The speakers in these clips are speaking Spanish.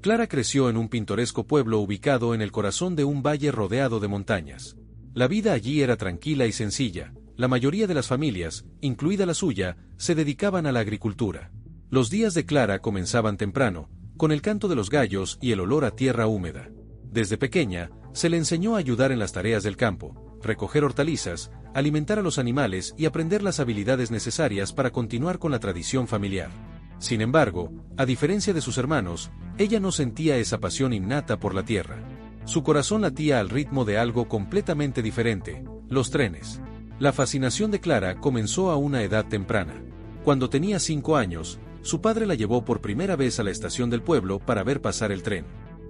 Clara creció en un pintoresco pueblo ubicado en el corazón de un valle rodeado de montañas. La vida allí era tranquila y sencilla. La mayoría de las familias, incluida la suya, se dedicaban a la agricultura. Los días de Clara comenzaban temprano, con el canto de los gallos y el olor a tierra húmeda. Desde pequeña, se le enseñó a ayudar en las tareas del campo, recoger hortalizas, alimentar a los animales y aprender las habilidades necesarias para continuar con la tradición familiar. Sin embargo, a diferencia de sus hermanos, ella no sentía esa pasión innata por la tierra. Su corazón latía al ritmo de algo completamente diferente: los trenes. La fascinación de Clara comenzó a una edad temprana. Cuando tenía 5 años, su padre la llevó por primera vez a la estación del pueblo para ver pasar el tren.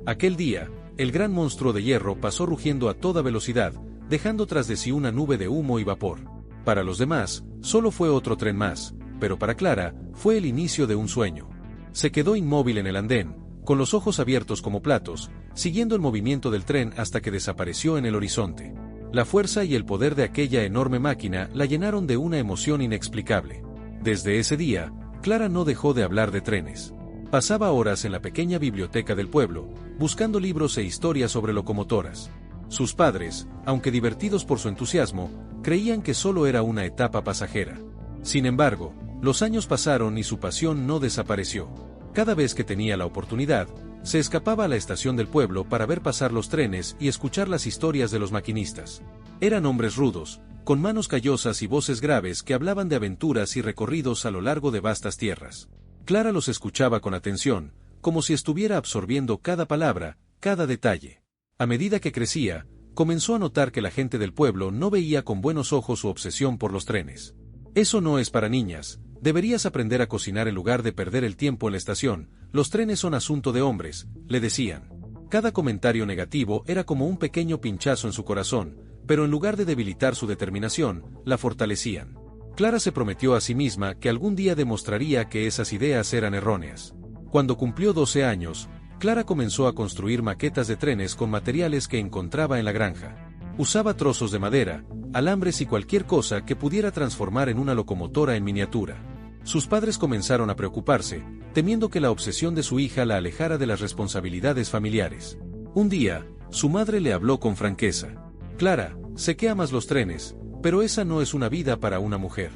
Aquel día, el gran monstruo de hierro pasó rugiendo a toda velocidad, dejando tras de sí una nube de humo y vapor. Para los demás, solo fue otro tren más, pero para Clara, fue el inicio de un sueño. Se quedó inmóvil en el andén, con los ojos abiertos como platos, siguiendo el movimiento del tren hasta que desapareció en el horizonte. La fuerza y el poder de aquella enorme máquina la llenaron de una emoción inexplicable. Desde ese día, Clara no dejó de hablar de trenes. Pasaba horas en la pequeña biblioteca del pueblo, buscando libros e historias sobre locomotoras. Sus padres, aunque divertidos por su entusiasmo, creían que solo era una etapa pasajera. Sin embargo, los años pasaron y su pasión no desapareció. Cada vez que tenía la oportunidad, se escapaba a la estación del pueblo para ver pasar los trenes y escuchar las historias de los maquinistas. Eran hombres rudos, con manos callosas y voces graves que hablaban de aventuras y recorridos a lo largo de vastas tierras. Clara los escuchaba con atención, como si estuviera absorbiendo cada palabra, cada detalle. A medida que crecía, comenzó a notar que la gente del pueblo no veía con buenos ojos su obsesión por los trenes. Eso no es para niñas, deberías aprender a cocinar en lugar de perder el tiempo en la estación, los trenes son asunto de hombres, le decían. Cada comentario negativo era como un pequeño pinchazo en su corazón, pero en lugar de debilitar su determinación, la fortalecían. Clara se prometió a sí misma que algún día demostraría que esas ideas eran erróneas. Cuando cumplió 12 años, Clara comenzó a construir maquetas de trenes con materiales que encontraba en la granja. Usaba trozos de madera, alambres y cualquier cosa que pudiera transformar en una locomotora en miniatura. Sus padres comenzaron a preocuparse, temiendo que la obsesión de su hija la alejara de las responsabilidades familiares. Un día, su madre le habló con franqueza. Clara, sé que amas los trenes, pero esa no es una vida para una mujer.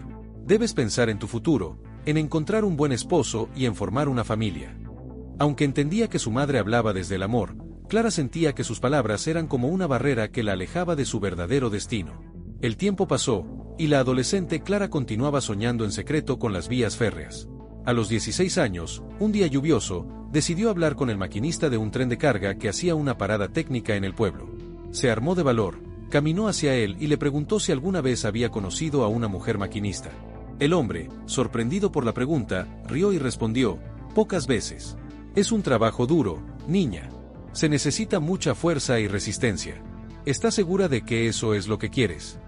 Debes pensar en tu futuro, en encontrar un buen esposo y en formar una familia. Aunque entendía que su madre hablaba desde el amor, Clara sentía que sus palabras eran como una barrera que la alejaba de su verdadero destino. El tiempo pasó, y la adolescente Clara continuaba soñando en secreto con las vías férreas. A los 16 años, un día lluvioso, decidió hablar con el maquinista de un tren de carga que hacía una parada técnica en el pueblo. Se armó de valor, caminó hacia él y le preguntó si alguna vez había conocido a una mujer maquinista. El hombre, sorprendido por la pregunta, rió y respondió: pocas veces. Es un trabajo duro, niña. Se necesita mucha fuerza y resistencia. ¿Estás segura de que eso es lo que quieres?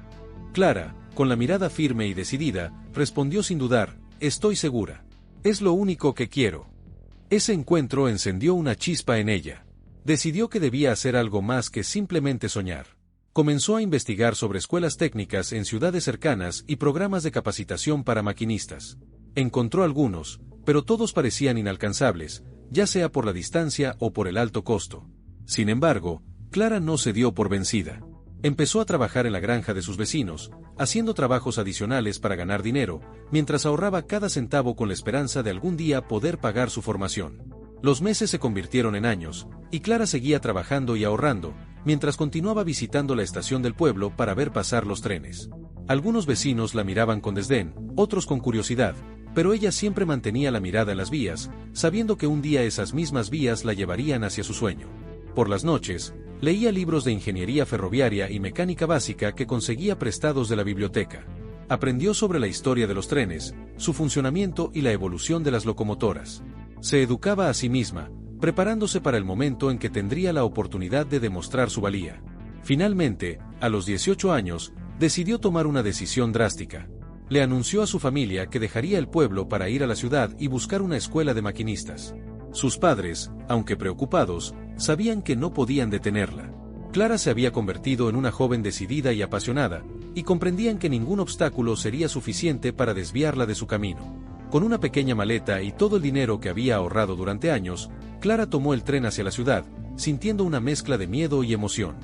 Clara, con la mirada firme y decidida, respondió sin dudar: estoy segura. Es lo único que quiero. Ese encuentro encendió una chispa en ella. Decidió que debía hacer algo más que simplemente soñar. Comenzó a investigar sobre escuelas técnicas en ciudades cercanas y programas de capacitación para maquinistas. Encontró algunos, pero todos parecían inalcanzables, ya sea por la distancia o por el alto costo. Sin embargo, Clara no se dio por vencida. Empezó a trabajar en la granja de sus vecinos, haciendo trabajos adicionales para ganar dinero, mientras ahorraba cada centavo con la esperanza de algún día poder pagar su formación. Los meses se convirtieron en años, y Clara seguía trabajando y ahorrando, mientras continuaba visitando la estación del pueblo para ver pasar los trenes. Algunos vecinos la miraban con desdén, otros con curiosidad, pero ella siempre mantenía la mirada en las vías, sabiendo que un día esas mismas vías la llevarían hacia su sueño. Por las noches, leía libros de ingeniería ferroviaria y mecánica básica que conseguía prestados de la biblioteca. Aprendió sobre la historia de los trenes, su funcionamiento y la evolución de las locomotoras. Se educaba a sí misma, preparándose para el momento en que tendría la oportunidad de demostrar su valía. Finalmente, a los 18 años, decidió tomar una decisión drástica. Le anunció a su familia que dejaría el pueblo para ir a la ciudad y buscar una escuela de maquinistas. Sus padres, aunque preocupados, sabían que no podían detenerla. Clara se había convertido en una joven decidida y apasionada, y comprendían que ningún obstáculo sería suficiente para desviarla de su camino. Con una pequeña maleta y todo el dinero que había ahorrado durante años, Clara tomó el tren hacia la ciudad, sintiendo una mezcla de miedo y emoción.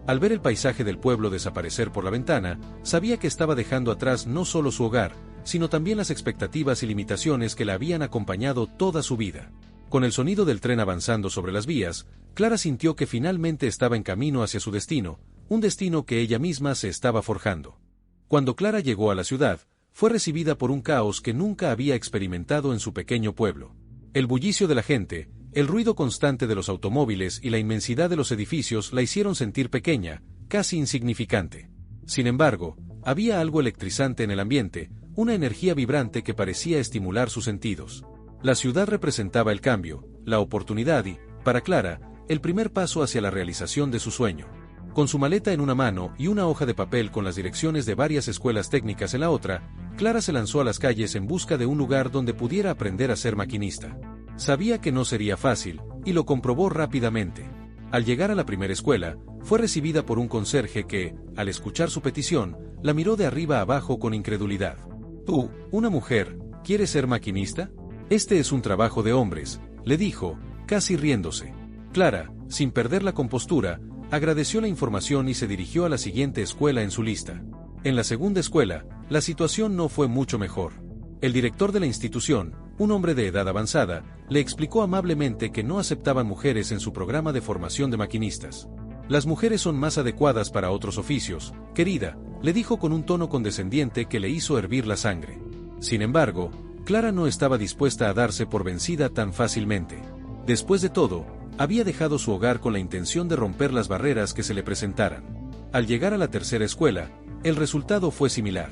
Al ver el paisaje del pueblo desaparecer por la ventana, sabía que estaba dejando atrás no solo su hogar, sino también las expectativas y limitaciones que la habían acompañado toda su vida. Con el sonido del tren avanzando sobre las vías, Clara sintió que finalmente estaba en camino hacia su destino, un destino que ella misma se estaba forjando. Cuando Clara llegó a la ciudad, fue recibida por un caos que nunca había experimentado en su pequeño pueblo. El bullicio de la gente, el ruido constante de los automóviles y la inmensidad de los edificios la hicieron sentir pequeña, casi insignificante. Sin embargo, había algo electrizante en el ambiente, una energía vibrante que parecía estimular sus sentidos. La ciudad representaba el cambio, la oportunidad y, para Clara, el primer paso hacia la realización de su sueño. Con su maleta en una mano y una hoja de papel con las direcciones de varias escuelas técnicas en la otra, Clara se lanzó a las calles en busca de un lugar donde pudiera aprender a ser maquinista. Sabía que no sería fácil, y lo comprobó rápidamente. Al llegar a la primera escuela, fue recibida por un conserje que, al escuchar su petición, la miró de arriba abajo con incredulidad. «¿Tú, una mujer, quieres ser maquinista? Este es un trabajo de hombres», le dijo, casi riéndose. Clara, sin perder la compostura, agradeció la información y se dirigió a la siguiente escuela en su lista. En la segunda escuela, la situación no fue mucho mejor. El director de la institución, un hombre de edad avanzada, le explicó amablemente que no aceptaban mujeres en su programa de formación de maquinistas. «Las mujeres son más adecuadas para otros oficios, querida», le dijo con un tono condescendiente que le hizo hervir la sangre. Sin embargo, Clara no estaba dispuesta a darse por vencida tan fácilmente. Después de todo, había dejado su hogar con la intención de romper las barreras que se le presentaran. Al llegar a la tercera escuela, el resultado fue similar.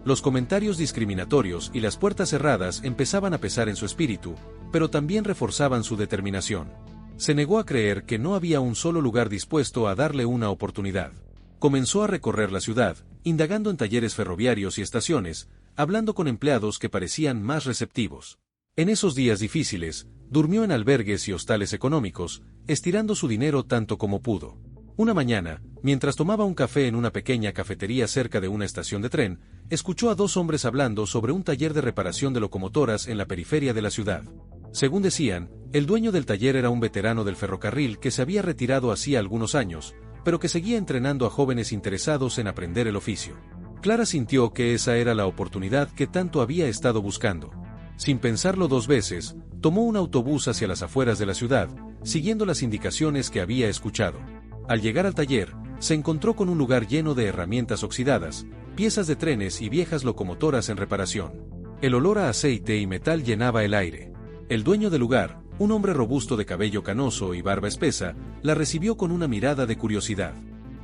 Los comentarios discriminatorios y las puertas cerradas empezaban a pesar en su espíritu, pero también reforzaban su determinación. Se negó a creer que no había un solo lugar dispuesto a darle una oportunidad. Comenzó a recorrer la ciudad, indagando en talleres ferroviarios y estaciones, hablando con empleados que parecían más receptivos. En esos días difíciles, durmió en albergues y hostales económicos, estirando su dinero tanto como pudo. Una mañana, mientras tomaba un café en una pequeña cafetería cerca de una estación de tren, escuchó a dos hombres hablando sobre un taller de reparación de locomotoras en la periferia de la ciudad. Según decían, el dueño del taller era un veterano del ferrocarril que se había retirado hacía algunos años, pero que seguía entrenando a jóvenes interesados en aprender el oficio. Clara sintió que esa era la oportunidad que tanto había estado buscando. Sin pensarlo dos veces, tomó un autobús hacia las afueras de la ciudad, siguiendo las indicaciones que había escuchado. Al llegar al taller, se encontró con un lugar lleno de herramientas oxidadas, piezas de trenes y viejas locomotoras en reparación. El olor a aceite y metal llenaba el aire. El dueño del lugar, un hombre robusto de cabello canoso y barba espesa, la recibió con una mirada de curiosidad.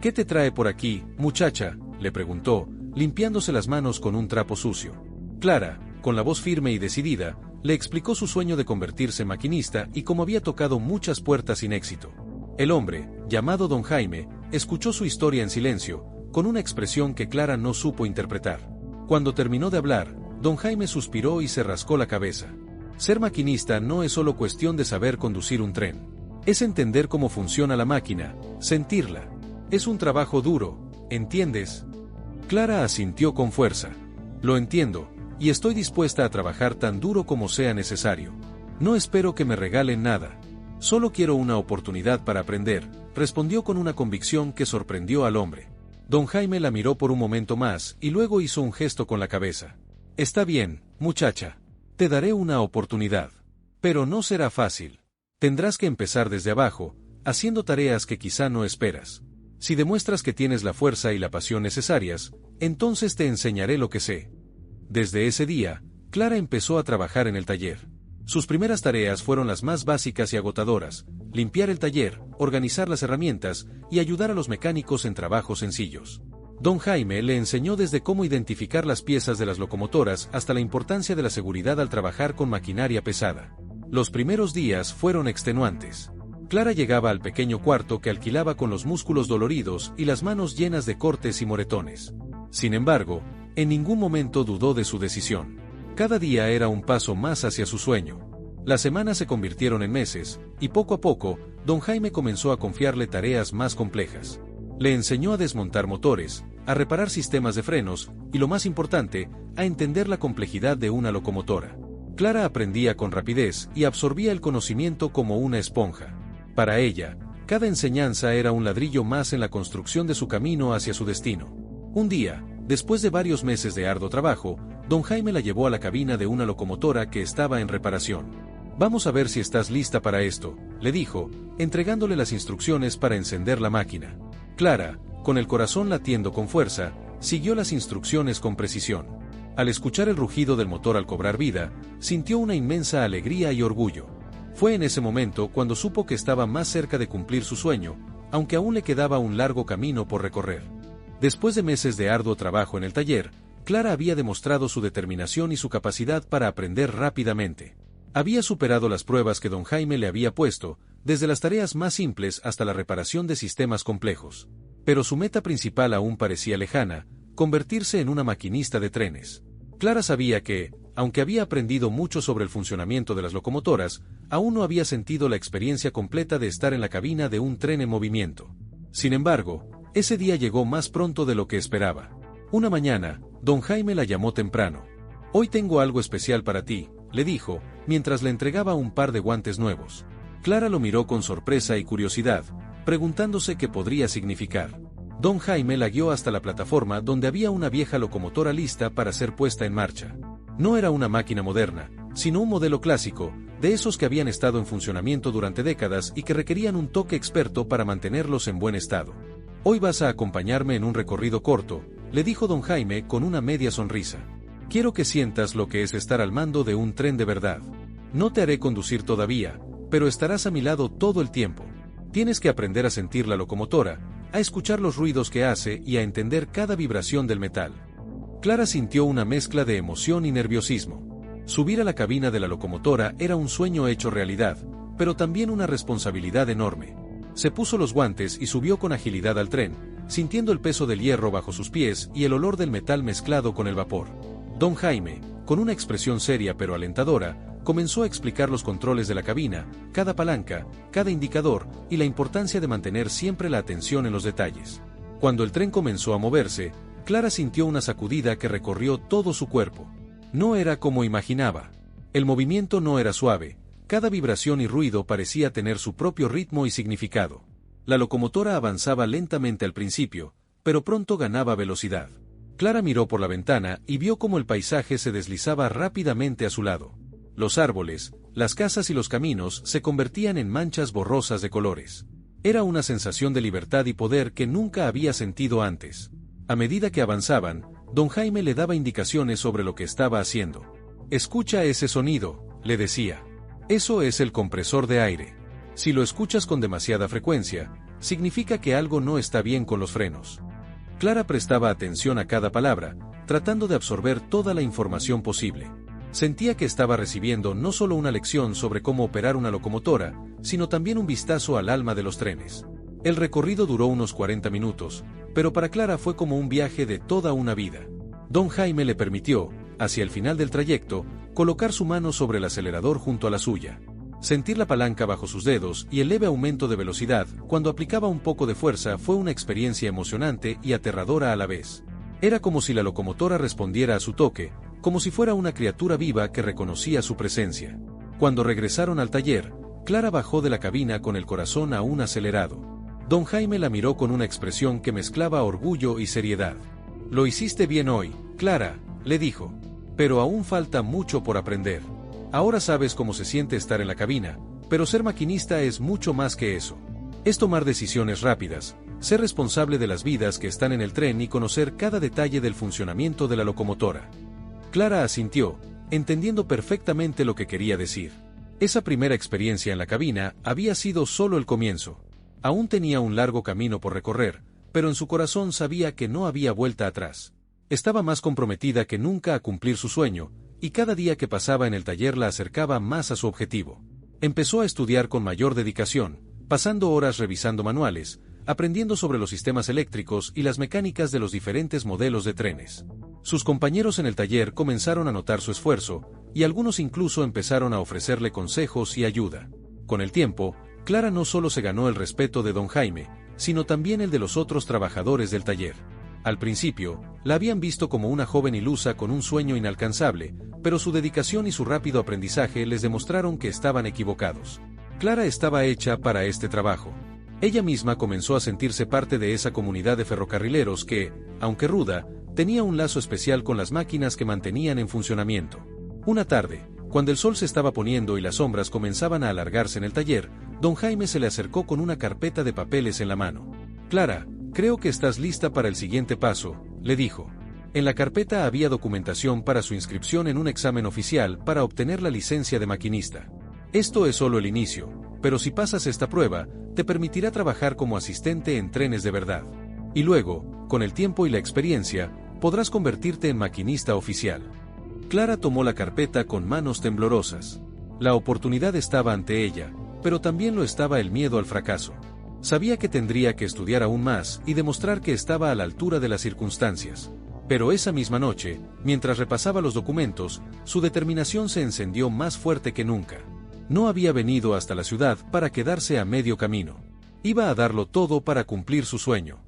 «¿Qué te trae por aquí, muchacha?», le preguntó, limpiándose las manos con un trapo sucio. Clara, con la voz firme y decidida, le explicó su sueño de convertirse en maquinista y cómo había tocado muchas puertas sin éxito. El hombre, llamado Don Jaime, escuchó su historia en silencio, con una expresión que Clara no supo interpretar. Cuando terminó de hablar, Don Jaime suspiró y se rascó la cabeza. Ser maquinista no es solo cuestión de saber conducir un tren. Es entender cómo funciona la máquina, sentirla. Es un trabajo duro, ¿entiendes? Clara asintió con fuerza. «Lo entiendo, y estoy dispuesta a trabajar tan duro como sea necesario. No espero que me regalen nada. Solo quiero una oportunidad para aprender», respondió con una convicción que sorprendió al hombre. Don Jaime la miró por un momento más y luego hizo un gesto con la cabeza. «Está bien, muchacha. Te daré una oportunidad. Pero no será fácil. Tendrás que empezar desde abajo, haciendo tareas que quizá no esperas. Si demuestras que tienes la fuerza y la pasión necesarias, entonces te enseñaré lo que sé». Desde ese día, Clara empezó a trabajar en el taller. Sus primeras tareas fueron las más básicas y agotadoras: limpiar el taller, organizar las herramientas y ayudar a los mecánicos en trabajos sencillos. Don Jaime le enseñó desde cómo identificar las piezas de las locomotoras hasta la importancia de la seguridad al trabajar con maquinaria pesada. Los primeros días fueron extenuantes. Clara llegaba al pequeño cuarto que alquilaba con los músculos doloridos y las manos llenas de cortes y moretones. Sin embargo, en ningún momento dudó de su decisión. Cada día era un paso más hacia su sueño. Las semanas se convirtieron en meses, y poco a poco, Don Jaime comenzó a confiarle tareas más complejas. Le enseñó a desmontar motores, a reparar sistemas de frenos, y lo más importante, a entender la complejidad de una locomotora. Clara aprendía con rapidez y absorbía el conocimiento como una esponja. Para ella, cada enseñanza era un ladrillo más en la construcción de su camino hacia su destino. Un día, después de varios meses de arduo trabajo, don Jaime la llevó a la cabina de una locomotora que estaba en reparación. «Vamos a ver si estás lista para esto», le dijo, entregándole las instrucciones para encender la máquina. Clara, con el corazón latiendo con fuerza, siguió las instrucciones con precisión. Al escuchar el rugido del motor al cobrar vida, sintió una inmensa alegría y orgullo. Fue en ese momento cuando supo que estaba más cerca de cumplir su sueño, aunque aún le quedaba un largo camino por recorrer. Después de meses de arduo trabajo en el taller, Clara había demostrado su determinación y su capacidad para aprender rápidamente. Había superado las pruebas que don Jaime le había puesto, desde las tareas más simples hasta la reparación de sistemas complejos. Pero su meta principal aún parecía lejana: convertirse en una maquinista de trenes. Clara sabía que, aunque había aprendido mucho sobre el funcionamiento de las locomotoras, aún no había sentido la experiencia completa de estar en la cabina de un tren en movimiento. Sin embargo, ese día llegó más pronto de lo que esperaba. Una mañana, don Jaime la llamó temprano. «Hoy tengo algo especial para ti», le dijo, mientras le entregaba un par de guantes nuevos. Clara lo miró con sorpresa y curiosidad, preguntándose qué podría significar. Don Jaime la guió hasta la plataforma donde había una vieja locomotora lista para ser puesta en marcha. No era una máquina moderna, sino un modelo clásico, de esos que habían estado en funcionamiento durante décadas y que requerían un toque experto para mantenerlos en buen estado. «Hoy vas a acompañarme en un recorrido corto», le dijo don Jaime con una media sonrisa. «Quiero que sientas lo que es estar al mando de un tren de verdad. No te haré conducir todavía, pero estarás a mi lado todo el tiempo. Tienes que aprender a sentir la locomotora, a escuchar los ruidos que hace y a entender cada vibración del metal». Clara sintió una mezcla de emoción y nerviosismo. Subir a la cabina de la locomotora era un sueño hecho realidad, pero también una responsabilidad enorme. Se puso los guantes y subió con agilidad al tren, sintiendo el peso del hierro bajo sus pies y el olor del metal mezclado con el vapor. Don Jaime, con una expresión seria pero alentadora, comenzó a explicar los controles de la cabina, cada palanca, cada indicador y la importancia de mantener siempre la atención en los detalles. Cuando el tren comenzó a moverse, Clara sintió una sacudida que recorrió todo su cuerpo. No era como imaginaba. El movimiento no era suave, cada vibración y ruido parecía tener su propio ritmo y significado. La locomotora avanzaba lentamente al principio, pero pronto ganaba velocidad. Clara miró por la ventana y vio cómo el paisaje se deslizaba rápidamente a su lado. Los árboles, las casas y los caminos se convertían en manchas borrosas de colores. Era una sensación de libertad y poder que nunca había sentido antes. A medida que avanzaban, don Jaime le daba indicaciones sobre lo que estaba haciendo. «Escucha ese sonido», le decía. «Eso es el compresor de aire. Si lo escuchas con demasiada frecuencia, significa que algo no está bien con los frenos». Clara prestaba atención a cada palabra, tratando de absorber toda la información posible. Sentía que estaba recibiendo no solo una lección sobre cómo operar una locomotora, sino también un vistazo al alma de los trenes. El recorrido duró unos 40 minutos, pero para Clara fue como un viaje de toda una vida. Don Jaime le permitió, hacia el final del trayecto, colocar su mano sobre el acelerador junto a la suya. Sentir la palanca bajo sus dedos y el leve aumento de velocidad cuando aplicaba un poco de fuerza fue una experiencia emocionante y aterradora a la vez. Era como si la locomotora respondiera a su toque, como si fuera una criatura viva que reconocía su presencia. Cuando regresaron al taller, Clara bajó de la cabina con el corazón aún acelerado. Don Jaime la miró con una expresión que mezclaba orgullo y seriedad. «Lo hiciste bien hoy, Clara», le dijo. «Pero aún falta mucho por aprender. Ahora sabes cómo se siente estar en la cabina, pero ser maquinista es mucho más que eso. Es tomar decisiones rápidas, ser responsable de las vidas que están en el tren y conocer cada detalle del funcionamiento de la locomotora». Clara asintió, entendiendo perfectamente lo que quería decir. Esa primera experiencia en la cabina había sido solo el comienzo. Aún tenía un largo camino por recorrer, pero en su corazón sabía que no había vuelta atrás. Estaba más comprometida que nunca a cumplir su sueño, y cada día que pasaba en el taller la acercaba más a su objetivo. Empezó a estudiar con mayor dedicación, pasando horas revisando manuales, aprendiendo sobre los sistemas eléctricos y las mecánicas de los diferentes modelos de trenes. Sus compañeros en el taller comenzaron a notar su esfuerzo, y algunos incluso empezaron a ofrecerle consejos y ayuda. Con el tiempo, Clara no solo se ganó el respeto de don Jaime, sino también el de los otros trabajadores del taller. Al principio, la habían visto como una joven ilusa con un sueño inalcanzable, pero su dedicación y su rápido aprendizaje les demostraron que estaban equivocados. Clara estaba hecha para este trabajo. Ella misma comenzó a sentirse parte de esa comunidad de ferrocarrileros que, aunque ruda, tenía un lazo especial con las máquinas que mantenían en funcionamiento. Una tarde, cuando el sol se estaba poniendo y las sombras comenzaban a alargarse en el taller, don Jaime se le acercó con una carpeta de papeles en la mano. «Clara, creo que estás lista para el siguiente paso», le dijo. En la carpeta había documentación para su inscripción en un examen oficial para obtener la licencia de maquinista. «Esto es solo el inicio, pero si pasas esta prueba, te permitirá trabajar como asistente en trenes de verdad. Y luego, con el tiempo y la experiencia, podrás convertirte en maquinista oficial». Clara tomó la carpeta con manos temblorosas. La oportunidad estaba ante ella, pero también lo estaba el miedo al fracaso. Sabía que tendría que estudiar aún más y demostrar que estaba a la altura de las circunstancias. Pero esa misma noche, mientras repasaba los documentos, su determinación se encendió más fuerte que nunca. No había venido hasta la ciudad para quedarse a medio camino. Iba a darlo todo para cumplir su sueño.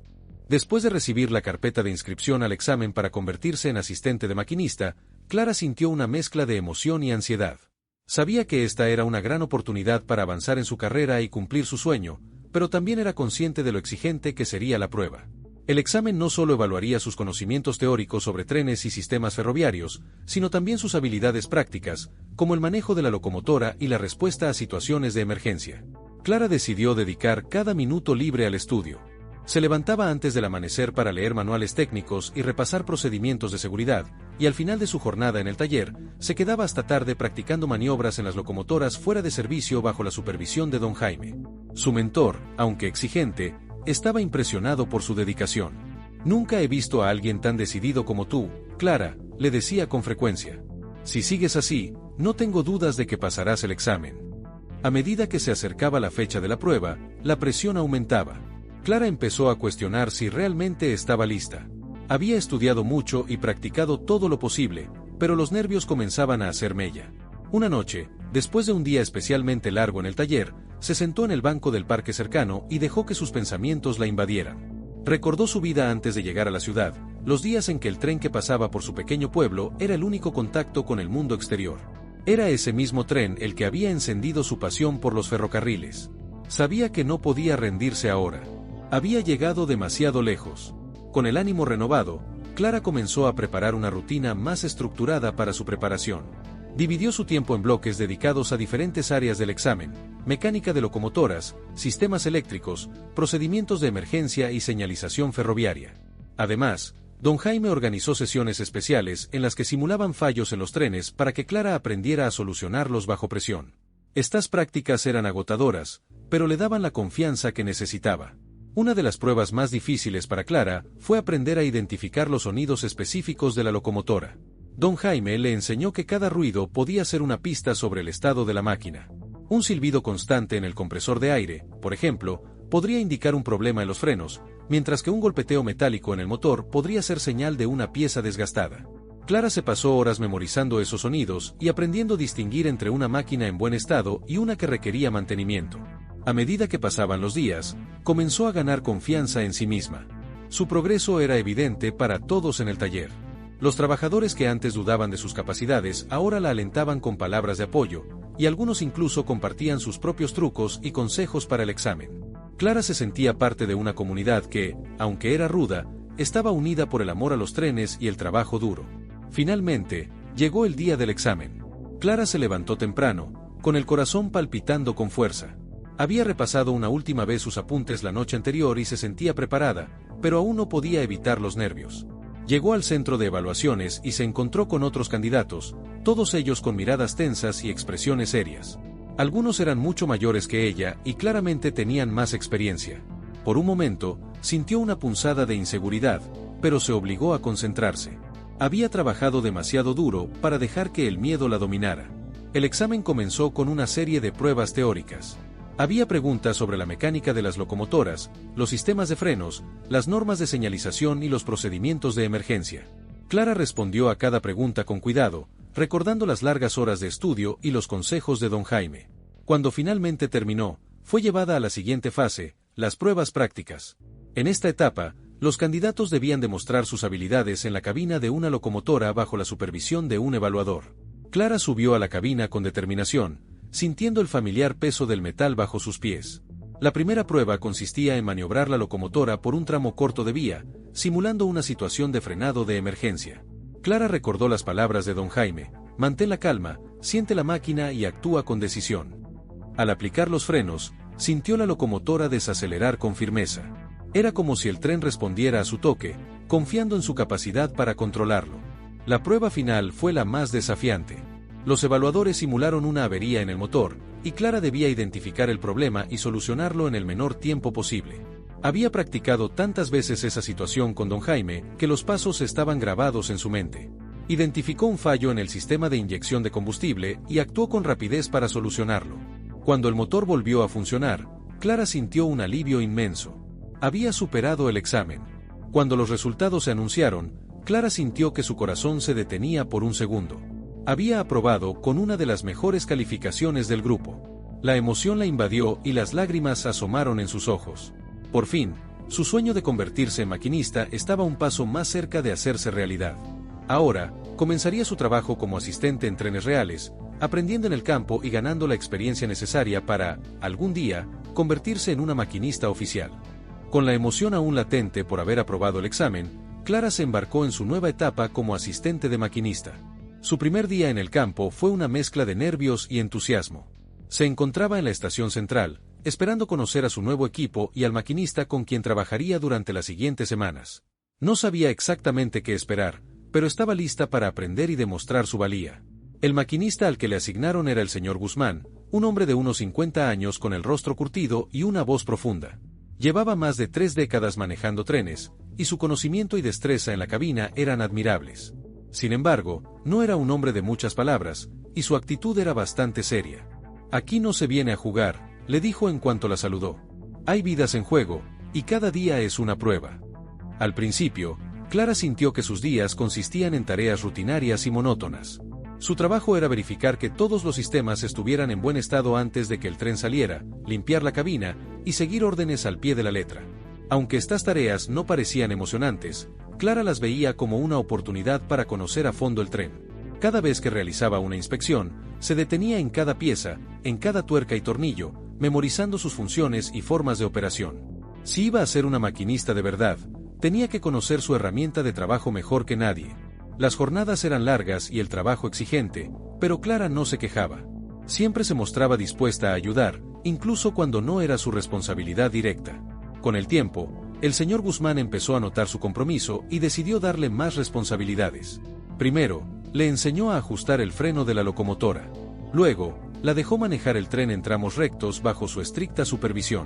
Después de recibir la carpeta de inscripción al examen para convertirse en asistente de maquinista, Clara sintió una mezcla de emoción y ansiedad. Sabía que esta era una gran oportunidad para avanzar en su carrera y cumplir su sueño, pero también era consciente de lo exigente que sería la prueba. El examen no solo evaluaría sus conocimientos teóricos sobre trenes y sistemas ferroviarios, sino también sus habilidades prácticas, como el manejo de la locomotora y la respuesta a situaciones de emergencia. Clara decidió dedicar cada minuto libre al estudio. Se levantaba antes del amanecer para leer manuales técnicos y repasar procedimientos de seguridad, y al final de su jornada en el taller, se quedaba hasta tarde practicando maniobras en las locomotoras fuera de servicio bajo la supervisión de don Jaime. Su mentor, aunque exigente, estaba impresionado por su dedicación. «Nunca he visto a alguien tan decidido como tú, Clara», le decía con frecuencia. «Si sigues así, no tengo dudas de que pasarás el examen». A medida que se acercaba la fecha de la prueba, la presión aumentaba. Clara empezó a cuestionar si realmente estaba lista. Había estudiado mucho y practicado todo lo posible, pero los nervios comenzaban a hacer mella. Una noche, después de un día especialmente largo en el taller, se sentó en el banco del parque cercano y dejó que sus pensamientos la invadieran. Recordó su vida antes de llegar a la ciudad, los días en que el tren que pasaba por su pequeño pueblo era el único contacto con el mundo exterior. Era ese mismo tren el que había encendido su pasión por los ferrocarriles. Sabía que no podía rendirse ahora. Había llegado demasiado lejos. Con el ánimo renovado, Clara comenzó a preparar una rutina más estructurada para su preparación. Dividió su tiempo en bloques dedicados a diferentes áreas del examen: mecánica de locomotoras, sistemas eléctricos, procedimientos de emergencia y señalización ferroviaria. Además, don Jaime organizó sesiones especiales en las que simulaban fallos en los trenes para que Clara aprendiera a solucionarlos bajo presión. Estas prácticas eran agotadoras, pero le daban la confianza que necesitaba. Una de las pruebas más difíciles para Clara fue aprender a identificar los sonidos específicos de la locomotora. Don Jaime le enseñó que cada ruido podía ser una pista sobre el estado de la máquina. Un silbido constante en el compresor de aire, por ejemplo, podría indicar un problema en los frenos, mientras que un golpeteo metálico en el motor podría ser señal de una pieza desgastada. Clara se pasó horas memorizando esos sonidos y aprendiendo a distinguir entre una máquina en buen estado y una que requería mantenimiento. A medida que pasaban los días, comenzó a ganar confianza en sí misma. Su progreso era evidente para todos en el taller. Los trabajadores que antes dudaban de sus capacidades ahora la alentaban con palabras de apoyo, y algunos incluso compartían sus propios trucos y consejos para el examen. Clara se sentía parte de una comunidad que, aunque era ruda, estaba unida por el amor a los trenes y el trabajo duro. Finalmente, llegó el día del examen. Clara se levantó temprano, con el corazón palpitando con fuerza. Había repasado una última vez sus apuntes la noche anterior y se sentía preparada, pero aún no podía evitar los nervios. Llegó al centro de evaluaciones y se encontró con otros candidatos, todos ellos con miradas tensas y expresiones serias. Algunos eran mucho mayores que ella y claramente tenían más experiencia. Por un momento, sintió una punzada de inseguridad, pero se obligó a concentrarse. Había trabajado demasiado duro para dejar que el miedo la dominara. El examen comenzó con una serie de pruebas teóricas. Había preguntas sobre la mecánica de las locomotoras, los sistemas de frenos, las normas de señalización y los procedimientos de emergencia. Clara respondió a cada pregunta con cuidado, recordando las largas horas de estudio y los consejos de don Jaime. Cuando finalmente terminó, fue llevada a la siguiente fase, las pruebas prácticas. En esta etapa, Los candidatos debían demostrar sus habilidades en la cabina de una locomotora bajo la supervisión de un evaluador. Clara subió a la cabina con determinación, sintiendo el familiar peso del metal bajo sus pies. La primera prueba consistía en maniobrar la locomotora por un tramo corto de vía, simulando una situación de frenado de emergencia. Clara recordó las palabras de don Jaime: mantén la calma, siente la máquina y actúa con decisión. Al aplicar los frenos, sintió la locomotora desacelerar con firmeza. Era como si el tren respondiera a su toque, confiando en su capacidad para controlarlo. La prueba final fue la más desafiante. Los evaluadores simularon una avería en el motor, y Clara debía identificar el problema y solucionarlo en el menor tiempo posible. Había practicado tantas veces esa situación con don Jaime que los pasos estaban grabados en su mente. Identificó un fallo en el sistema de inyección de combustible y actuó con rapidez para solucionarlo. Cuando el motor volvió a funcionar, Clara sintió un alivio inmenso. Había superado el examen. Cuando los resultados se anunciaron, Clara sintió que su corazón se detenía por un segundo. Había aprobado con una de las mejores calificaciones del grupo. La emoción la invadió y las lágrimas asomaron en sus ojos. Por fin, su sueño de convertirse en maquinista estaba un paso más cerca de hacerse realidad. Ahora, comenzaría su trabajo como asistente en trenes reales, aprendiendo en el campo y ganando la experiencia necesaria para, algún día, convertirse en una maquinista oficial. Con la emoción aún latente por haber aprobado el examen, Clara se embarcó en su nueva etapa como asistente de maquinista. Su primer día en el campo fue una mezcla de nervios y entusiasmo. Se encontraba en la estación central, esperando conocer a su nuevo equipo y al maquinista con quien trabajaría durante las siguientes semanas. No sabía exactamente qué esperar, pero estaba lista para aprender y demostrar su valía. El maquinista al que le asignaron era el señor Guzmán, un hombre de unos 50 años con el rostro curtido y una voz profunda. Llevaba más de 3 décadas manejando trenes, y su conocimiento y destreza en la cabina eran admirables. Sin embargo, no era un hombre de muchas palabras, y su actitud era bastante seria. «Aquí no se viene a jugar», le dijo en cuanto la saludó. «Hay vidas en juego, y cada día es una prueba». Al principio, Clara sintió que sus días consistían en tareas rutinarias y monótonas. Su trabajo era verificar que todos los sistemas estuvieran en buen estado antes de que el tren saliera, limpiar la cabina y seguir órdenes al pie de la letra. Aunque estas tareas no parecían emocionantes, Clara las veía como una oportunidad para conocer a fondo el tren. Cada vez que realizaba una inspección, se detenía en cada pieza, en cada tuerca y tornillo, memorizando sus funciones y formas de operación. Si iba a ser una maquinista de verdad, tenía que conocer su herramienta de trabajo mejor que nadie. Las jornadas eran largas y el trabajo exigente, pero Clara no se quejaba. Siempre se mostraba dispuesta a ayudar, incluso cuando no era su responsabilidad directa. Con el tiempo, el señor Guzmán empezó a notar su compromiso y decidió darle más responsabilidades. Primero, le enseñó a ajustar el freno de la locomotora. Luego, la dejó manejar el tren en tramos rectos bajo su estricta supervisión.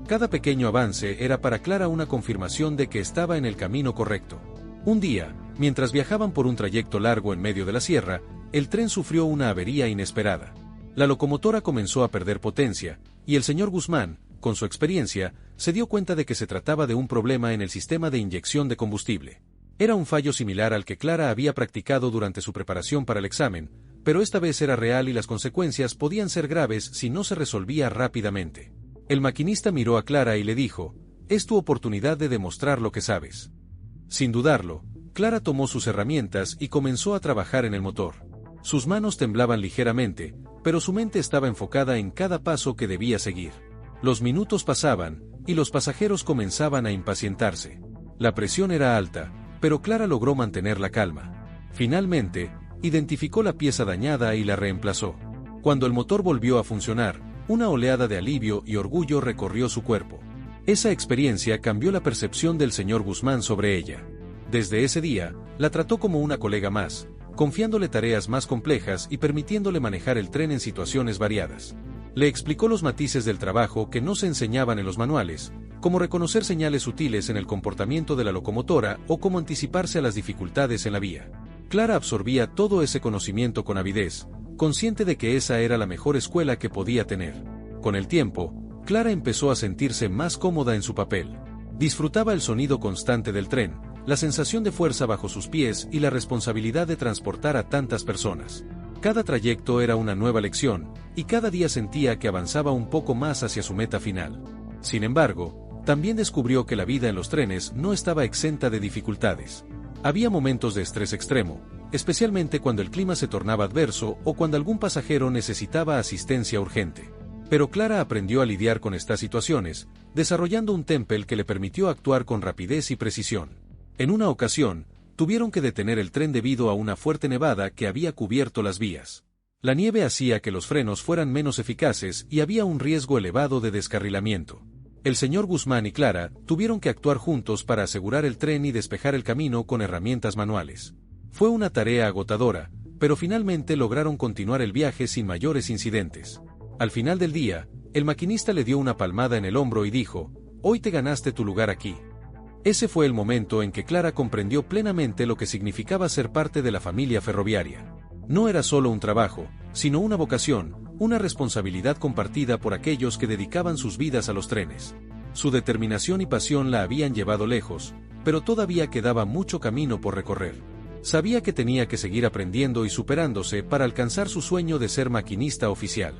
Cada pequeño avance era para Clara una confirmación de que estaba en el camino correcto. Un día, mientras viajaban por un trayecto largo en medio de la sierra, el tren sufrió una avería inesperada. La locomotora comenzó a perder potencia, y el señor Guzmán, con su experiencia, se dio cuenta de que se trataba de un problema en el sistema de inyección de combustible. Era un fallo similar al que Clara había practicado durante su preparación para el examen, pero esta vez era real y las consecuencias podían ser graves si no se resolvía rápidamente. El maquinista miró a Clara y le dijo: «Es tu oportunidad de demostrar lo que sabes». Sin dudarlo, Clara tomó sus herramientas y comenzó a trabajar en el motor. Sus manos temblaban ligeramente, pero su mente estaba enfocada en cada paso que debía seguir. Los minutos pasaban, y los pasajeros comenzaban a impacientarse. La presión era alta, pero Clara logró mantener la calma. Finalmente, identificó la pieza dañada y la reemplazó. Cuando el motor volvió a funcionar, una oleada de alivio y orgullo recorrió su cuerpo. Esa experiencia cambió la percepción del señor Guzmán sobre ella. Desde ese día, la trató como una colega más, confiándole tareas más complejas y permitiéndole manejar el tren en situaciones variadas. Le explicó los matices del trabajo que no se enseñaban en los manuales, como reconocer señales sutiles en el comportamiento de la locomotora o cómo anticiparse a las dificultades en la vía. Clara absorbía todo ese conocimiento con avidez, consciente de que esa era la mejor escuela que podía tener. Con el tiempo, Clara empezó a sentirse más cómoda en su papel. Disfrutaba el sonido constante del tren, la sensación de fuerza bajo sus pies y la responsabilidad de transportar a tantas personas. Cada trayecto era una nueva lección, y cada día sentía que avanzaba un poco más hacia su meta final. Sin embargo, también descubrió que la vida en los trenes no estaba exenta de dificultades. Había momentos de estrés extremo, especialmente cuando el clima se tornaba adverso o cuando algún pasajero necesitaba asistencia urgente. Pero Clara aprendió a lidiar con estas situaciones, desarrollando un temple que le permitió actuar con rapidez y precisión. En una ocasión, tuvieron que detener el tren debido a una fuerte nevada que había cubierto las vías. La nieve hacía que los frenos fueran menos eficaces y había un riesgo elevado de descarrilamiento. El señor Guzmán y Clara tuvieron que actuar juntos para asegurar el tren y despejar el camino con herramientas manuales. Fue una tarea agotadora, pero finalmente lograron continuar el viaje sin mayores incidentes. Al final del día, el maquinista le dio una palmada en el hombro y dijo: «Hoy te ganaste tu lugar aquí». Ese fue el momento en que Clara comprendió plenamente lo que significaba ser parte de la familia ferroviaria. No era solo un trabajo, sino una vocación, una responsabilidad compartida por aquellos que dedicaban sus vidas a los trenes. Su determinación y pasión la habían llevado lejos, pero todavía quedaba mucho camino por recorrer. Sabía que tenía que seguir aprendiendo y superándose para alcanzar su sueño de ser maquinista oficial.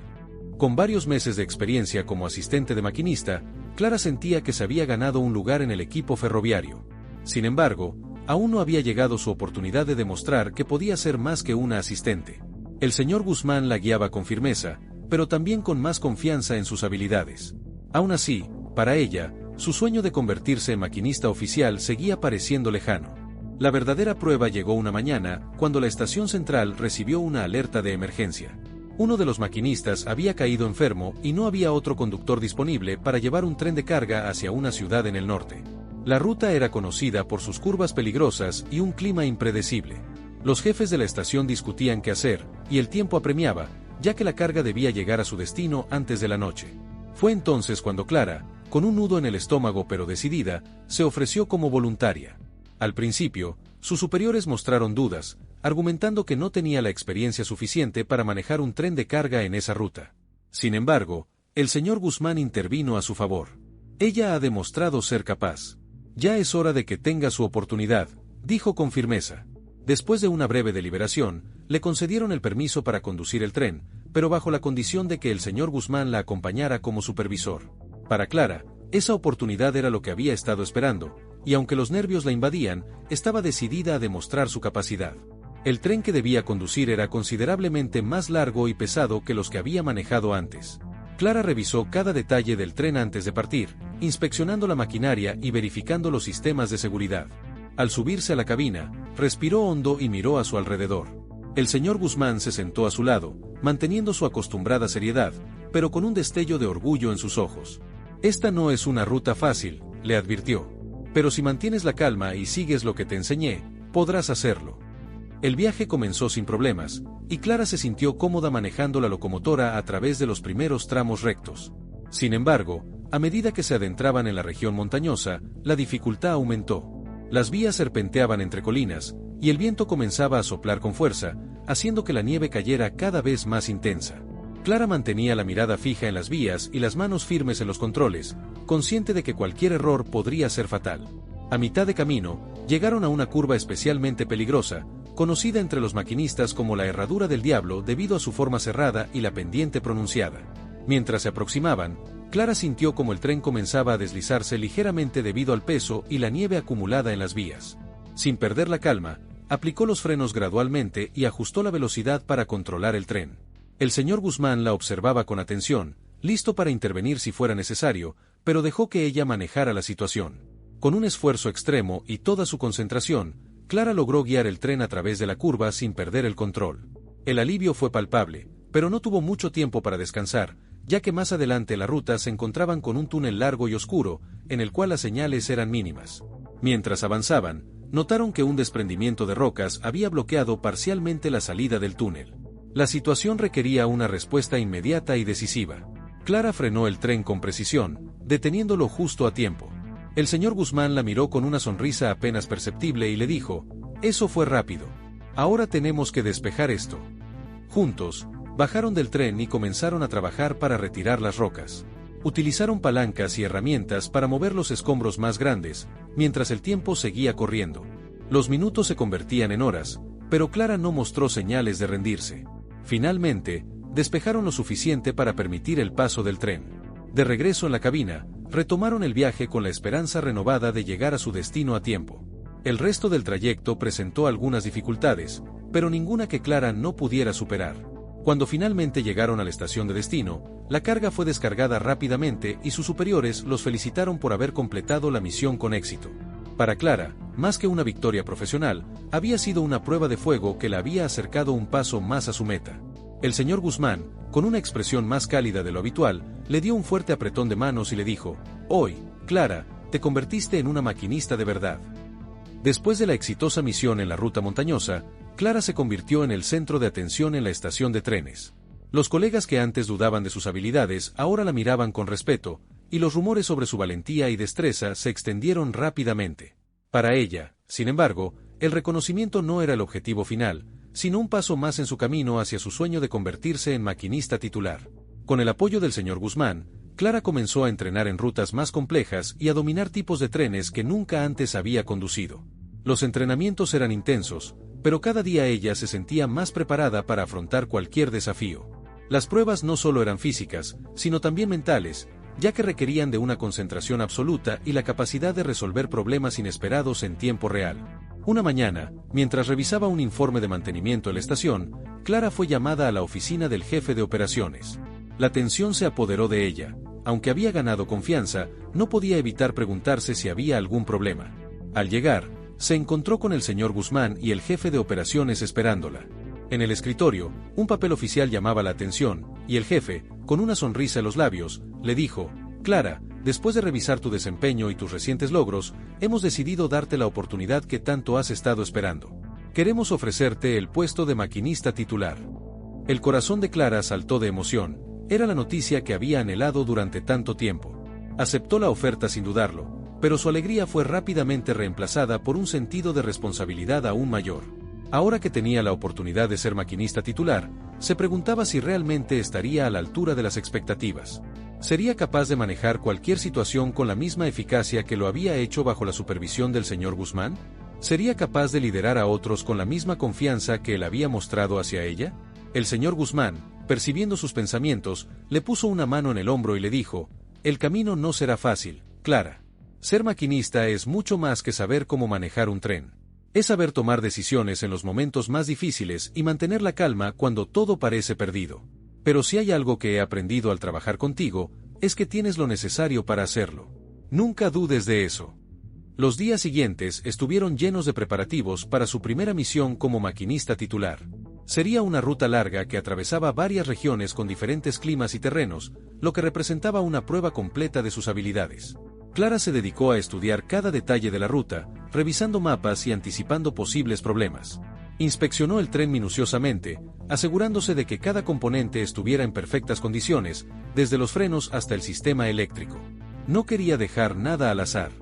Con varios meses de experiencia como asistente de maquinista, Clara sentía que se había ganado un lugar en el equipo ferroviario. Sin embargo, aún no había llegado su oportunidad de demostrar que podía ser más que una asistente. El señor Guzmán la guiaba con firmeza, pero también con más confianza en sus habilidades. Aún así, para ella, su sueño de convertirse en maquinista oficial seguía pareciendo lejano. La verdadera prueba llegó una mañana, cuando la estación central recibió una alerta de emergencia. Uno de los maquinistas había caído enfermo y no había otro conductor disponible para llevar un tren de carga hacia una ciudad en el norte. La ruta era conocida por sus curvas peligrosas y un clima impredecible. Los jefes de la estación discutían qué hacer, y el tiempo apremiaba, ya que la carga debía llegar a su destino antes de la noche. Fue entonces cuando Clara, con un nudo en el estómago pero decidida, se ofreció como voluntaria. Al principio, sus superiores mostraron dudas, argumentando que no tenía la experiencia suficiente para manejar un tren de carga en esa ruta. Sin embargo, el señor Guzmán intervino a su favor. Ella ha demostrado ser capaz. Ya es hora de que tenga su oportunidad, dijo con firmeza. Después de una breve deliberación, le concedieron el permiso para conducir el tren, pero bajo la condición de que el señor Guzmán la acompañara como supervisor. Para Clara, esa oportunidad era lo que había estado esperando, y aunque los nervios la invadían, estaba decidida a demostrar su capacidad. El tren que debía conducir era considerablemente más largo y pesado que los que había manejado antes. Clara revisó cada detalle del tren antes de partir, inspeccionando la maquinaria y verificando los sistemas de seguridad. Al subirse a la cabina, respiró hondo y miró a su alrededor. El señor Guzmán se sentó a su lado, manteniendo su acostumbrada seriedad, pero con un destello de orgullo en sus ojos. «Esta no es una ruta fácil», le advirtió. «Pero si mantienes la calma y sigues lo que te enseñé, podrás hacerlo». El viaje comenzó sin problemas, y Clara se sintió cómoda manejando la locomotora a través de los primeros tramos rectos. Sin embargo, a medida que se adentraban en la región montañosa, la dificultad aumentó. Las vías serpenteaban entre colinas, y el viento comenzaba a soplar con fuerza, haciendo que la nieve cayera cada vez más intensa. Clara mantenía la mirada fija en las vías y las manos firmes en los controles, consciente de que cualquier error podría ser fatal. A mitad de camino, llegaron a una curva especialmente peligrosa, conocida entre los maquinistas como la Herradura del Diablo debido a su forma cerrada y la pendiente pronunciada. Mientras se aproximaban, Clara sintió como el tren comenzaba a deslizarse ligeramente debido al peso y la nieve acumulada en las vías. Sin perder la calma, aplicó los frenos gradualmente y ajustó la velocidad para controlar el tren. El señor Guzmán la observaba con atención, listo para intervenir si fuera necesario, pero dejó que ella manejara la situación. Con un esfuerzo extremo y toda su concentración, Clara logró guiar el tren a través de la curva sin perder el control. El alivio fue palpable, pero no tuvo mucho tiempo para descansar, ya que más adelante la ruta se encontraban con un túnel largo y oscuro, en el cual las señales eran mínimas. Mientras avanzaban, notaron que un desprendimiento de rocas había bloqueado parcialmente la salida del túnel. La situación requería una respuesta inmediata y decisiva. Clara frenó el tren con precisión, deteniéndolo justo a tiempo. El señor Guzmán la miró con una sonrisa apenas perceptible y le dijo: «Eso fue rápido. Ahora tenemos que despejar esto». Juntos, bajaron del tren y comenzaron a trabajar para retirar las rocas. Utilizaron palancas y herramientas para mover los escombros más grandes, mientras el tiempo seguía corriendo. Los minutos se convertían en horas, pero Clara no mostró señales de rendirse. Finalmente, despejaron lo suficiente para permitir el paso del tren. De regreso en la cabina, Retomaron el viaje con la esperanza renovada de llegar a su destino a tiempo. El resto del trayecto presentó algunas dificultades, pero ninguna que Clara no pudiera superar. Cuando finalmente llegaron a la estación de destino, la carga fue descargada rápidamente y sus superiores los felicitaron por haber completado la misión con éxito. Para Clara, más que una victoria profesional, había sido una prueba de fuego que la había acercado un paso más a su meta. El señor Guzmán, con una expresión más cálida de lo habitual, le dio un fuerte apretón de manos y le dijo: «Hoy, Clara, te convertiste en una maquinista de verdad». Después de la exitosa misión en la ruta montañosa, Clara se convirtió en el centro de atención en la estación de trenes. Los colegas que antes dudaban de sus habilidades ahora la miraban con respeto, y los rumores sobre su valentía y destreza se extendieron rápidamente. Para ella, sin embargo, el reconocimiento no era el objetivo final, sino un paso más en su camino hacia su sueño de convertirse en maquinista titular. Con el apoyo del señor Guzmán, Clara comenzó a entrenar en rutas más complejas y a dominar tipos de trenes que nunca antes había conducido. Los entrenamientos eran intensos, pero cada día ella se sentía más preparada para afrontar cualquier desafío. Las pruebas no solo eran físicas, sino también mentales, ya que requerían de una concentración absoluta y la capacidad de resolver problemas inesperados en tiempo real. Una mañana, mientras revisaba un informe de mantenimiento en la estación, Clara fue llamada a la oficina del jefe de operaciones. La tensión se apoderó de ella. Aunque había ganado confianza, no podía evitar preguntarse si había algún problema. Al llegar, se encontró con el señor Guzmán y el jefe de operaciones esperándola. En el escritorio, un papel oficial llamaba la atención, y el jefe, con una sonrisa en los labios, le dijo: «Clara, después de revisar tu desempeño y tus recientes logros, hemos decidido darte la oportunidad que tanto has estado esperando. Queremos ofrecerte el puesto de maquinista titular». El corazón de Clara saltó de emoción. Era la noticia que había anhelado durante tanto tiempo. Aceptó la oferta sin dudarlo, pero su alegría fue rápidamente reemplazada por un sentido de responsabilidad aún mayor. Ahora que tenía la oportunidad de ser maquinista titular, se preguntaba si realmente estaría a la altura de las expectativas. ¿Sería capaz de manejar cualquier situación con la misma eficacia que lo había hecho bajo la supervisión del señor Guzmán? ¿Sería capaz de liderar a otros con la misma confianza que él había mostrado hacia ella? El señor Guzmán, percibiendo sus pensamientos, le puso una mano en el hombro y le dijo: «El camino no será fácil, Clara. Ser maquinista es mucho más que saber cómo manejar un tren. Es saber tomar decisiones en los momentos más difíciles y mantener la calma cuando todo parece perdido. Pero si hay algo que he aprendido al trabajar contigo, es que tienes lo necesario para hacerlo. Nunca dudes de eso». Los días siguientes estuvieron llenos de preparativos para su primera misión como maquinista titular. Sería una ruta larga que atravesaba varias regiones con diferentes climas y terrenos, lo que representaba una prueba completa de sus habilidades. Clara se dedicó a estudiar cada detalle de la ruta, revisando mapas y anticipando posibles problemas. Inspeccionó el tren minuciosamente, asegurándose de que cada componente estuviera en perfectas condiciones, desde los frenos hasta el sistema eléctrico. No quería dejar nada al azar.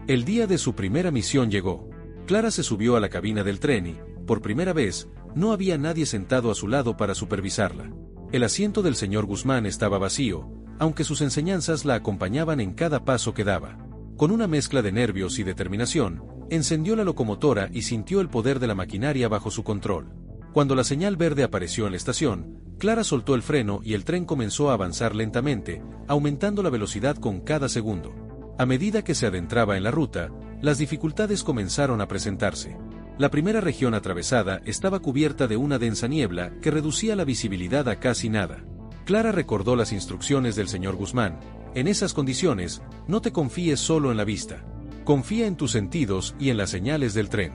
El día de su primera misión llegó. Clara se subió a la cabina del tren y, por primera vez, no había nadie sentado a su lado para supervisarla. El asiento del señor Guzmán estaba vacío, aunque sus enseñanzas la acompañaban en cada paso que daba. Con una mezcla de nervios y determinación, encendió la locomotora y sintió el poder de la maquinaria bajo su control. Cuando la señal verde apareció en la estación, Clara soltó el freno y el tren comenzó a avanzar lentamente, aumentando la velocidad con cada segundo. A medida que se adentraba en la ruta, las dificultades comenzaron a presentarse. La primera región atravesada estaba cubierta de una densa niebla que reducía la visibilidad a casi nada. Clara recordó las instrucciones del señor Guzmán: «En esas condiciones, no te confíes solo en la vista. Confía en tus sentidos y en las señales del tren».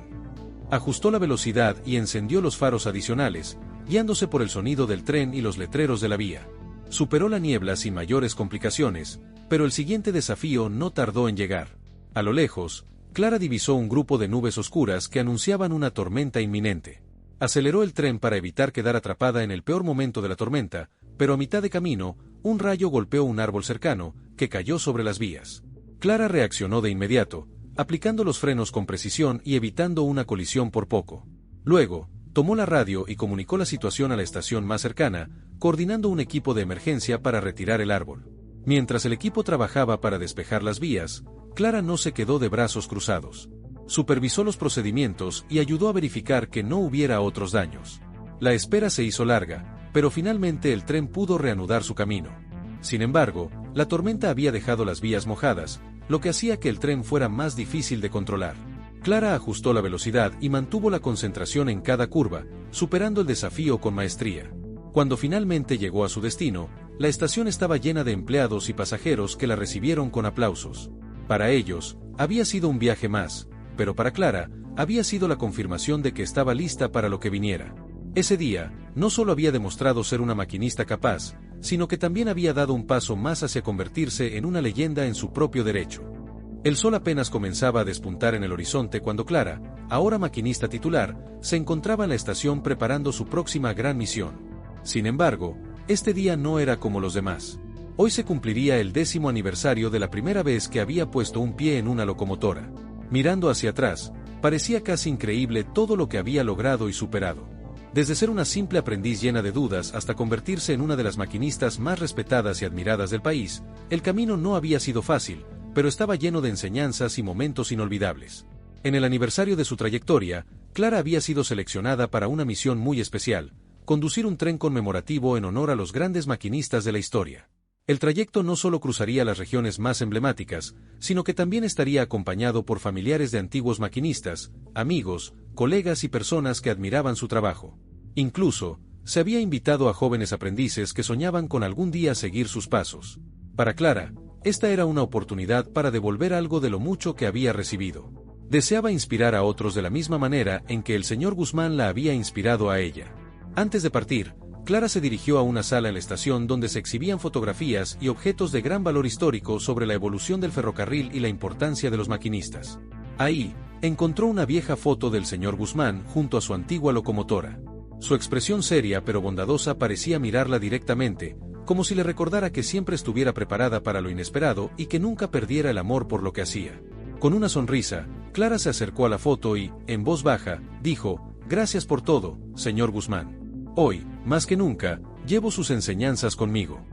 Ajustó la velocidad y encendió los faros adicionales, guiándose por el sonido del tren y los letreros de la vía. Superó la niebla sin mayores complicaciones, pero el siguiente desafío no tardó en llegar. A lo lejos, Clara divisó un grupo de nubes oscuras que anunciaban una tormenta inminente. Aceleró el tren para evitar quedar atrapada en el peor momento de la tormenta, pero a mitad de camino, un rayo golpeó un árbol cercano, que cayó sobre las vías. Clara reaccionó de inmediato, aplicando los frenos con precisión y evitando una colisión por poco. Luego, tomó la radio y comunicó la situación a la estación más cercana, coordinando un equipo de emergencia para retirar el árbol. Mientras el equipo trabajaba para despejar las vías, Clara no se quedó de brazos cruzados. Supervisó los procedimientos y ayudó a verificar que no hubiera otros daños. La espera se hizo larga, pero finalmente el tren pudo reanudar su camino. Sin embargo, La tormenta había dejado las vías mojadas, lo que hacía que el tren fuera más difícil de controlar. Clara ajustó la velocidad y mantuvo la concentración en cada curva, superando el desafío con maestría. Cuando finalmente llegó a su destino, la estación estaba llena de empleados y pasajeros que la recibieron con aplausos. Para ellos, había sido un viaje más, pero para Clara, había sido la confirmación de que estaba lista para lo que viniera. Ese día, no solo había demostrado ser una maquinista capaz, sino que también había dado un paso más hacia convertirse en una leyenda en su propio derecho. El sol apenas comenzaba a despuntar en el horizonte cuando Clara, ahora maquinista titular, se encontraba en la estación preparando su próxima gran misión. Sin embargo, este día no era como los demás. Hoy se cumpliría el 10º aniversario de la primera vez que había puesto un pie en una locomotora. Mirando hacia atrás, parecía casi increíble todo lo que había logrado y superado. Desde ser una simple aprendiz llena de dudas hasta convertirse en una de las maquinistas más respetadas y admiradas del país, el camino no había sido fácil, pero estaba lleno de enseñanzas y momentos inolvidables. En el aniversario de su trayectoria, Clara había sido seleccionada para una misión muy especial: conducir un tren conmemorativo en honor a los grandes maquinistas de la historia. El trayecto no solo cruzaría las regiones más emblemáticas, sino que también estaría acompañado por familiares de antiguos maquinistas, amigos, colegas y personas que admiraban su trabajo. Incluso, se había invitado a jóvenes aprendices que soñaban con algún día seguir sus pasos. Para Clara, esta era una oportunidad para devolver algo de lo mucho que había recibido. Deseaba inspirar a otros de la misma manera en que el señor Guzmán la había inspirado a ella. Antes de partir, Clara se dirigió a una sala en la estación donde se exhibían fotografías y objetos de gran valor histórico sobre la evolución del ferrocarril y la importancia de los maquinistas. Ahí, encontró una vieja foto del señor Guzmán junto a su antigua locomotora. Su expresión seria pero bondadosa parecía mirarla directamente, como si le recordara que siempre estuviera preparada para lo inesperado y que nunca perdiera el amor por lo que hacía. Con una sonrisa, Clara se acercó a la foto y, en voz baja, dijo: «Gracias por todo, señor Guzmán. Hoy, más que nunca, llevo sus enseñanzas conmigo».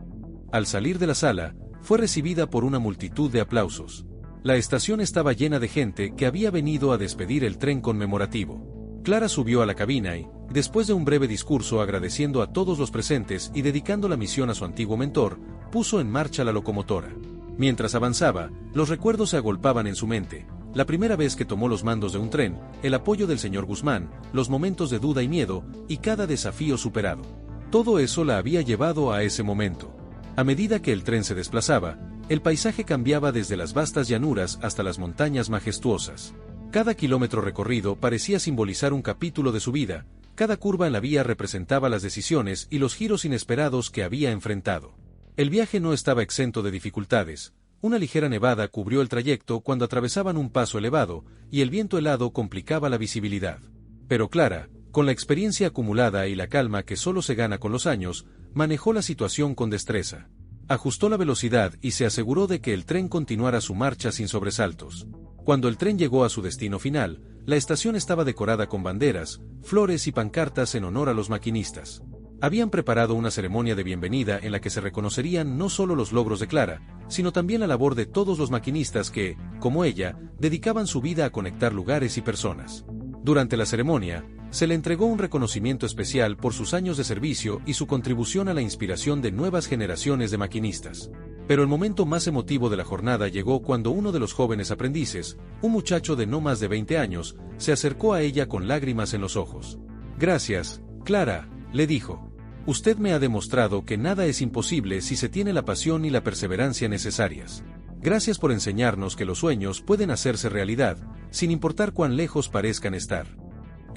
Al salir de la sala, fue recibida por una multitud de aplausos. La estación estaba llena de gente que había venido a despedir el tren conmemorativo. Clara subió a la cabina y, después de un breve discurso agradeciendo a todos los presentes y dedicando la misión a su antiguo mentor, puso en marcha la locomotora. Mientras avanzaba, los recuerdos se agolpaban en su mente: la primera vez que tomó los mandos de un tren, el apoyo del señor Guzmán, los momentos de duda y miedo, y cada desafío superado. Todo eso la había llevado a ese momento. A medida que el tren se desplazaba, el paisaje cambiaba desde las vastas llanuras hasta las montañas majestuosas. Cada kilómetro recorrido parecía simbolizar un capítulo de su vida, cada curva en la vía representaba las decisiones y los giros inesperados que había enfrentado. El viaje no estaba exento de dificultades. Una ligera nevada cubrió el trayecto cuando atravesaban un paso elevado, y el viento helado complicaba la visibilidad. Pero Clara, con la experiencia acumulada y la calma que solo se gana con los años, manejó la situación con destreza. Ajustó la velocidad y se aseguró de que el tren continuara su marcha sin sobresaltos. Cuando el tren llegó a su destino final, la estación estaba decorada con banderas, flores y pancartas en honor a los maquinistas. Habían preparado una ceremonia de bienvenida en la que se reconocerían no solo los logros de Clara, sino también la labor de todos los maquinistas que, como ella, dedicaban su vida a conectar lugares y personas. Durante la ceremonia, se le entregó un reconocimiento especial por sus años de servicio y su contribución a la inspiración de nuevas generaciones de maquinistas. Pero el momento más emotivo de la jornada llegó cuando uno de los jóvenes aprendices, un muchacho de no más de 20 años, se acercó a ella con lágrimas en los ojos. «Gracias, Clara», le dijo. «Usted me ha demostrado que nada es imposible si se tiene la pasión y la perseverancia necesarias. Gracias por enseñarnos que los sueños pueden hacerse realidad, sin importar cuán lejos parezcan estar».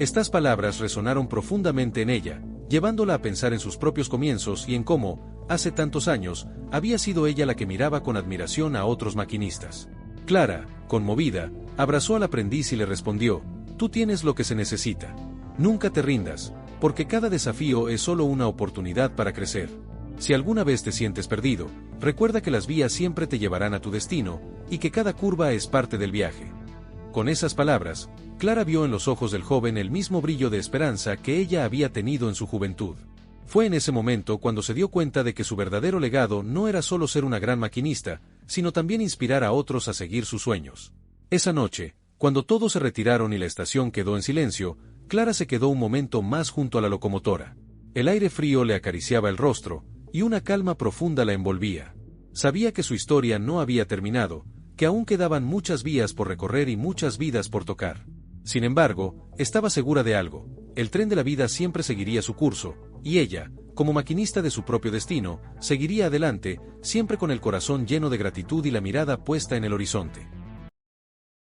Estas palabras resonaron profundamente en ella, llevándola a pensar en sus propios comienzos y en cómo, hace tantos años, había sido ella la que miraba con admiración a otros maquinistas. Clara, conmovida, abrazó al aprendiz y le respondió: «Tú tienes lo que se necesita. Nunca te rindas, porque cada desafío es solo una oportunidad para crecer. Si alguna vez te sientes perdido, recuerda que las vías siempre te llevarán a tu destino, y que cada curva es parte del viaje». Con esas palabras, Clara vio en los ojos del joven el mismo brillo de esperanza que ella había tenido en su juventud. Fue en ese momento cuando se dio cuenta de que su verdadero legado no era solo ser una gran maquinista, sino también inspirar a otros a seguir sus sueños. Esa noche, cuando todos se retiraron y la estación quedó en silencio, Clara se quedó un momento más junto a la locomotora. El aire frío le acariciaba el rostro, y una calma profunda la envolvía. Sabía que su historia no había terminado, que aún quedaban muchas vías por recorrer y muchas vidas por tocar. Sin embargo, estaba segura de algo: el tren de la vida siempre seguiría su curso, y ella, como maquinista de su propio destino, seguiría adelante, siempre con el corazón lleno de gratitud y la mirada puesta en el horizonte.